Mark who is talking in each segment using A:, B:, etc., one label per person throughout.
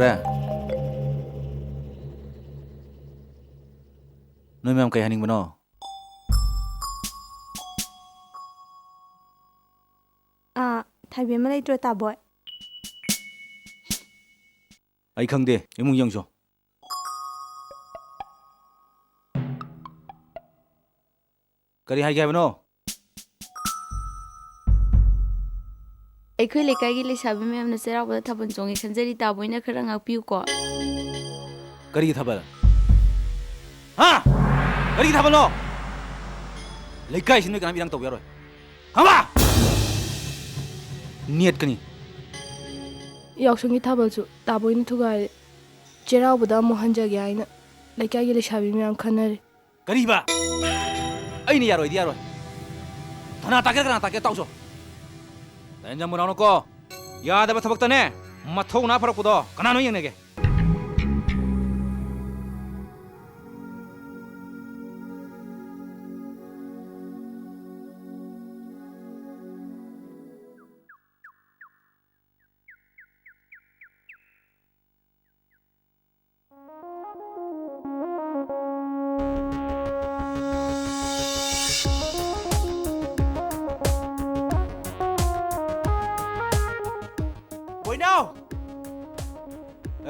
A: 그래? 너희 맘 그냥 하는 거너?
B: 타이베 말레이 또 타보이.
A: 아이 강대 이몽 영조. 그리 하게 하면어.
B: ꯑꯩꯈꯣꯏ ꯂꯩꯀꯥꯏꯒꯤ ꯂꯩꯁꯥꯕꯤ ꯃꯌꯥꯝꯅ ꯆꯩꯔꯥꯎꯕꯗ ꯊꯥꯕꯜ ꯆꯣꯡꯉꯦ ꯈꯟꯖꯔꯤ ꯇꯥꯕꯣꯏꯅ ꯈꯔ ꯉꯥꯛꯄꯤꯌꯨꯀꯣ.
A: 그리 타발. 아! 그리 타발너. 레이카이 신의 그남 이랑 또 여러. 가봐. 니엇 그니.
C: ꯌꯥꯎꯁꯪꯒꯤ ꯊꯥꯕꯜꯁꯨ ꯇꯥꯕꯣꯏꯅ ꯊꯨꯒꯥꯏꯔꯦ. ꯆꯩꯔꯥꯎꯕꯗ ꯑꯃꯨꯛ ꯍꯟꯖꯒꯦ ꯍꯥꯏꯅ ꯂꯩꯀꯥꯏꯒꯤ ꯂꯩꯁꯥꯕꯤ ꯃꯌꯥꯝ ꯈꯟꯅꯔꯤ.
A: 그리봐. 아이니 야로이 야로이. 하나 따게 따오죠. 난 잠문 안 놓고 야대바 타박다네. 마토 나 파락보다 가나노 영내게.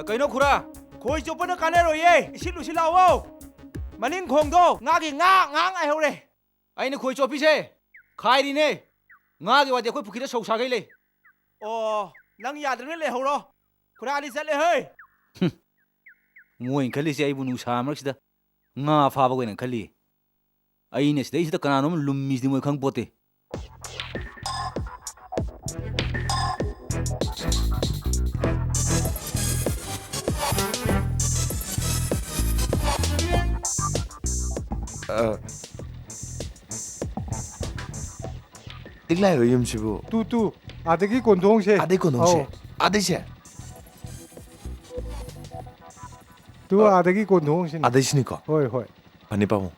D: nào
A: cây nó khura
D: khôi chụp nó cắn rồi ye xin lùi xin lao không mà nín khổng đâu ngã kì ngã ai hậu đây
A: 아이는 거의 좁히세 가이리네 ngagi 와대 거의 부키다 속사게래
D: nang nhà đến lấy hậu đó khura đi sẽ lấy hơi
A: 모인 칼리시 아이부 누사마르시다 nga 파바고는 칼리 아이네 시대이시다 까나놈 룸미스디 모이 강보테
E: 띵라이 의염시부
F: 뚜뚜 아득이 곤동세
E: 아들 건동시 아들시
F: 뚜 아득이 곤동세
E: 아들시니까
F: 호이 호이
E: 반니바모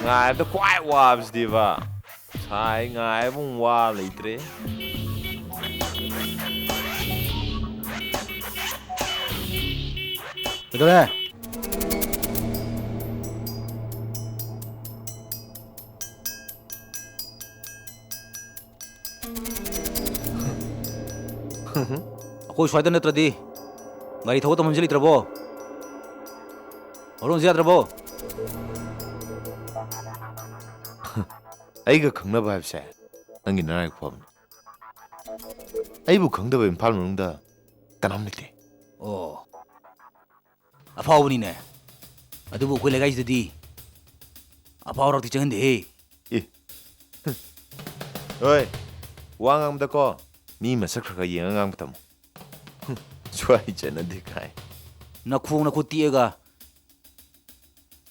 E: ngài tôi quái qua gì vậy sai ngài bông qua lấy thế
A: 그래 거기 쏴야 되는데더디 말이 더워도 문제 있더라고 어른 지하더라고
E: 아이가 강나봐 합세 안기 나라이 포함 아이부 강다바 팔는다 까남니티
A: 아파오니네 아두부 콜레가 있으디 아파오라고 뒤정은데
E: 이 어이 왕암다 거 미마 석크가 영암다 뭐 좋아 있잖아 니가이
A: 나 쿠나 코띠에가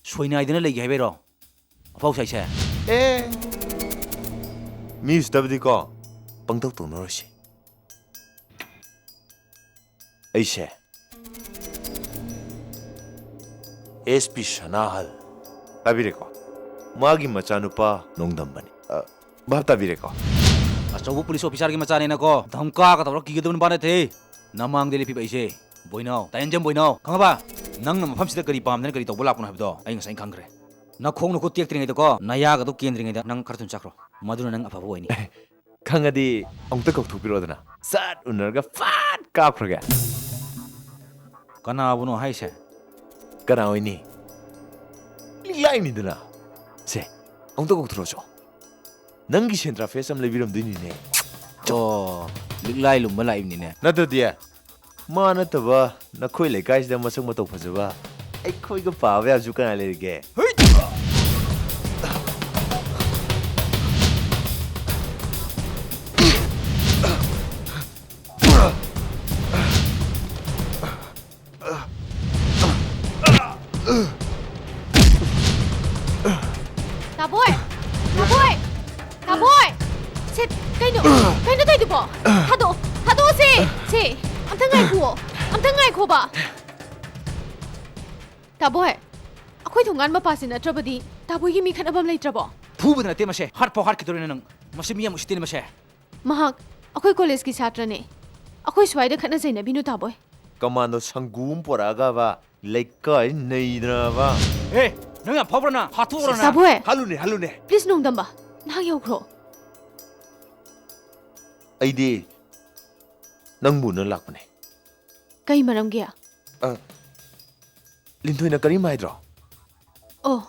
A: 소이나 아이드는 레기 해베로 아파오 사이세
E: 에 미스 더비디가 빵떡도 넣으시 에이세 SP 샤나할 따비레고 마기 마차누파 농담바니 밥 따비레고
A: 아저부 police officer की मचाने न को धमका का तोरा की दन बाने थे नमांग देली पिबैसे बोइनाव तायनजम बोइनाव खंगबा नंग न मफम सिदा करी पामदन करी तोबला पुन हबदो आइ ngसाइ खंगरे न खोंग न को टेक त्रिङै दको नया गा दो केन्द्रिङै दा नंग खरथुन चक्रो मधुन नंग अफाबो ओइनी
E: 강아디 엉떡 두비로드나 싹 운너가 팍 까프르게
A: कनाबुनो हाइसे
E: 까나오이니 리라이니드나 세 엉떡 들어줘 ꯅꯪꯒꯤ ꯁꯦꯟꯇ꯭ꯔꯥ ꯐꯦꯁ ꯑꯃ ꯂꯩꯕꯤꯔꯝꯗꯣꯏꯅꯤꯅꯦ
A: ꯑꯣ ꯂꯤꯛꯂꯥꯏ ꯂꯨꯝꯕ ꯂꯥꯛꯏꯕꯅꯤꯅꯦ
E: ꯅꯠꯇ꯭ꯔꯗꯤ ꯃꯥ ꯅꯠꯇꯕ ꯅꯈꯣꯏ ꯂꯩꯀꯥꯏꯁꯤꯗ ꯃꯁꯛ ꯃꯇꯧ ꯐꯖꯕ ꯑꯩꯈꯣꯏꯒ ꯄꯥꯕ ꯌꯥꯕꯁꯨ ꯀꯅꯥ ꯂꯩꯔꯤꯒꯦ
G: Taboy! Taboy! Taboy! Sit, kaino tayo po? Hado si! Amta ngay ko ba? Taboy! Ako'y tungan mapasin na trabadi. Taboy himi ka na bam lay trabo?
A: ꯐꯨꯕꯗ ꯅꯠꯇꯦ ꯃꯁꯦ ꯍꯥꯔꯠ ꯐꯥꯎ ꯍꯥꯠꯈꯤꯗꯣꯔꯤꯅꯦ ꯅꯪ ꯃꯁꯤ ꯃꯤ ꯌꯥꯝ ꯎꯁꯤꯠꯇꯦ ꯃꯁꯦ
G: Mahak, ako'y college ki satrane. Ako'y swayda ka na sa inabino, Taboy.
E: ꯀꯃꯥꯟꯗꯣ ꯁꯪꯒꯨꯝ ꯄꯣꯔꯛꯑꯒꯕ ꯂꯩꯀꯥꯏ ꯅꯩꯗꯅꯕ
A: ꯍꯦ ꯅꯪ ꯌꯥꯝ ꯐꯥꯎꯕ꯭ꯔ ꯅ ꯍꯥꯠꯇꯣꯛꯎꯔ ꯅ
G: Taboy!
E: ꯍꯜꯂꯨꯅꯦ
G: Please nung damba. Nahagyaw
E: ꯑꯩꯗꯤ ꯅꯪꯕꯨ ꯎꯅ ꯂꯥꯛꯄꯅꯦ
G: Kay maram gaya.
E: ꯂꯤꯟꯊꯣꯏꯅ ꯀꯔꯤꯝ ꯍꯥꯏꯗ꯭ꯔꯣ
G: Oh,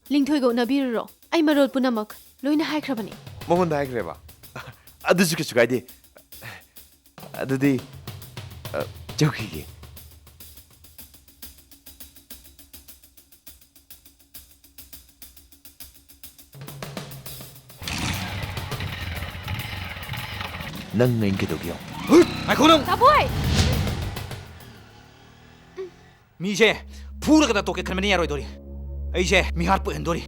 G: lingthoy go na biro. Ay marot punamak. Loy na haikrabani.
E: ꯃꯉꯣꯟꯗ ꯍꯥꯏꯈ꯭ꯔꯦꯕ ꯑꯗꯨꯁꯨ ꯀꯩꯁꯨ ꯀꯥꯏꯗꯦ ꯑꯗꯨꯗꯤ ꯆꯧꯈꯤꯒꯦ ꯅꯪꯅ ꯑꯩ ꯀꯩꯗꯧꯒꯦ
A: ꯉꯥꯏꯈꯣ ꯅꯪ
G: Taboy!
A: ꯃꯤꯁꯦ ꯐꯨꯔꯒꯗ ꯇꯣꯛꯀꯦ ꯈꯟꯕꯅꯤ ꯌꯥꯔꯣꯏꯗꯣꯔꯤ ꯑꯩꯁꯦ ꯃꯤ ꯍꯥꯠꯄ ꯑꯣꯏꯍꯟꯗꯣꯔꯤ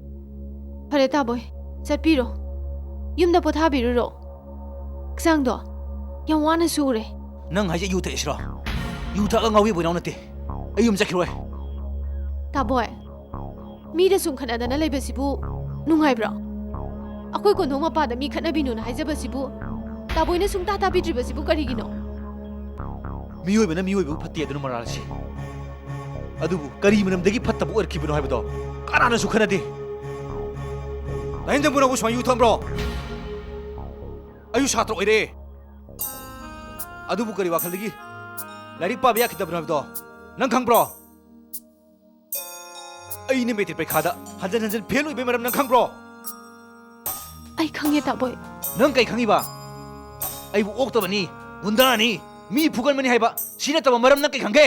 G: Pare Taboy. Satpiro. Yumda pothabiruro. Ksangdo. Yang wana sure.
A: ꯅꯪ ꯍꯥꯏꯁꯦ ꯌꯨ ꯊꯛꯏꯁꯤꯔꯣ ꯌꯨ ꯊꯛꯑꯒ ꯉꯥꯎꯕꯤ ꯕꯣꯏꯅꯥꯎ ꯅꯠꯇꯦ ꯑꯩ ꯌꯨꯝ ꯆꯠꯈꯤꯔꯣꯏ
G: Taboy. Mida sum khanadana leibasibu nungaibra. Akoy kondong mapada mi khanabinu na haijabasibu. Taboy na sum tata bidribasibu karigino.
A: ꯃꯤꯑꯣꯏꯕꯅ ꯃꯤꯑꯣꯏꯕꯕꯨ ꯐꯠꯇꯦ ꯑꯗꯨꯅ ꯃꯔꯥꯜꯁꯤ ꯑꯗꯨꯕꯨ ꯀꯔꯤ ꯃꯔꯝꯗꯒꯤ ꯐꯠꯇꯕ ꯑꯣꯏꯔꯛꯈꯤꯕꯅꯣ ꯍꯥꯏꯕꯗꯣ ꯀꯅꯥꯅꯁꯨ ꯈꯟꯅꯗꯦ ꯅꯍꯦꯟꯗꯪꯕꯨ ꯅꯪꯕꯨ ꯁꯨꯃꯥꯏꯅ ꯌꯨ ꯊꯛꯕ꯭ꯔꯣ ꯑꯩꯁꯨ ꯁꯥꯇ꯭ꯔ ꯑꯣꯏꯔꯦ ꯑꯗꯨꯕꯨ ꯀꯔꯤ ꯋꯥꯈꯜꯗꯒꯤ ꯂꯥꯏꯔꯤꯛ ꯄꯥꯕ ꯌꯥꯈꯤꯗꯕꯅꯣ ꯍꯥꯏꯕꯗꯣ ꯅꯪ ꯈꯪꯕ꯭ꯔꯣ ꯑꯩꯅ ꯃꯦꯇ꯭ꯔꯤꯛ ꯄꯩꯈꯥꯗ ꯍꯟꯖꯟ ꯍꯟꯖꯟ ꯐꯦꯜ ꯑꯣꯏꯕꯩ ꯃꯔꯝ ꯅꯪ ꯈꯪꯕ꯭ꯔꯣ
G: Ay khangye Taboy.
A: ꯅꯪ ꯀꯩ ꯈꯪꯉꯤꯕ ꯑꯩꯕꯨ ꯑꯣꯛꯇꯕꯅꯤ ꯒꯨꯟꯗꯥꯅꯤ ꯃꯤ ꯐꯨꯒꯟꯕꯅꯤ ꯍꯥꯏꯕ ꯁꯤ ꯅꯠꯇꯕ ꯃꯔꯝ ꯅꯪ ꯀꯩ ꯈꯪꯒꯦ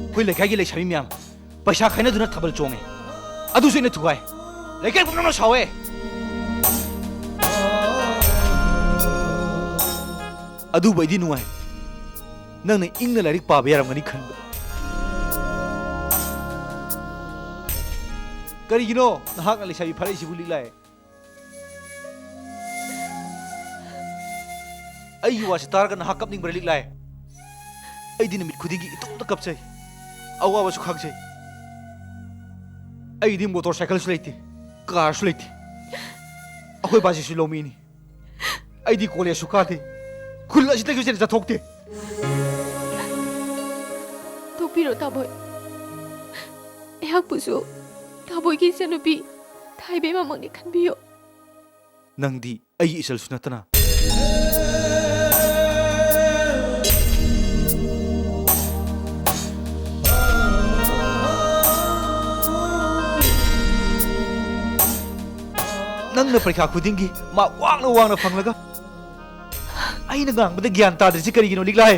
A: ꯑꯩꯈꯣꯏ ꯂꯩꯀꯥꯏꯒꯤ ꯂꯩꯁꯥꯕꯤ ꯃꯌꯥꯝ ꯄꯩꯁꯥ ꯈꯥꯏꯅꯗꯨꯅ ꯊꯥꯕꯜ ꯆꯣꯡꯉꯦ ꯑꯗꯨꯁꯨ ꯑꯩꯅ ꯊꯨꯒꯥꯏ ꯂꯩꯀꯥꯏ ꯄꯨꯝꯅꯃꯛ ꯁꯥꯎꯋꯦ ꯑꯗꯨꯕꯨ ꯑꯩꯗꯤ ꯅꯨꯡꯉꯥꯏ ꯅꯪꯅ ꯏꯪꯅ ꯂꯥꯏꯔꯤꯛ ꯄꯥꯕ ꯌꯥꯔꯝꯒꯅꯤ ꯈꯟꯕ ꯀꯔꯤꯒꯤꯅꯣ ꯅꯍꯥꯛꯅ ꯂꯩꯁꯥꯕꯤ ꯐꯥꯔꯛꯏꯁꯤꯕꯨ ꯂꯤꯛꯂꯥꯏ ꯑꯩꯒꯤ ꯋꯥꯁꯤ ꯇꯥꯔꯒ ꯅꯍꯥꯛ ꯀꯞꯅꯤꯡꯕ꯭ꯔꯥ ꯂꯤꯛꯂꯥꯏ ꯑꯩꯗꯤ ꯅꯨꯃꯤꯠ ꯈꯨꯗꯤꯡꯒꯤ ꯏꯇꯣꯝꯇ ꯀꯞꯆꯩ ꯑꯋꯥꯕꯁꯨ ꯈꯪꯖꯩ ꯑꯩꯗꯤ ꯃꯣꯇꯣꯔ ꯁꯥꯏꯀꯜꯁꯨ ꯂꯩꯇꯦ ꯀꯥꯔꯁꯨ ꯂꯩꯇꯦ ꯑꯩꯈꯣꯏ ꯕꯥꯁꯤꯁꯨ ꯂꯧꯃꯤꯅꯤ ꯑꯩꯗꯤ ꯀꯣꯂꯦꯖꯁꯨ ꯀꯥꯗꯦ ꯈꯨꯜ ꯑꯁꯤꯗꯒꯤ ꯍꯦꯟꯅ ꯆꯠꯊꯣꯛꯇꯦ
G: Tokpiro Taboy. Ehakpusu. Taboy ki sanupi. Thaibe mamang ni khanbiyo.
A: ꯅꯪꯗꯤ ꯑꯩꯒꯤ ꯏꯆꯜꯁꯨ ꯅꯠꯇꯅ ꯅꯪꯅ ꯄꯔꯤꯈꯥ ꯈꯨꯗꯤꯡꯒꯤ ꯃꯥꯛ ꯋꯥꯡꯅ ꯐꯪꯂꯒ ꯑꯩꯅ ꯉꯥꯡꯕꯗ ꯒ꯭ꯌꯥꯟ ꯇꯥꯗ꯭ꯔꯤꯁꯤ ꯀꯔꯤꯒꯤꯅꯣ ꯂꯤꯛꯂꯥꯏ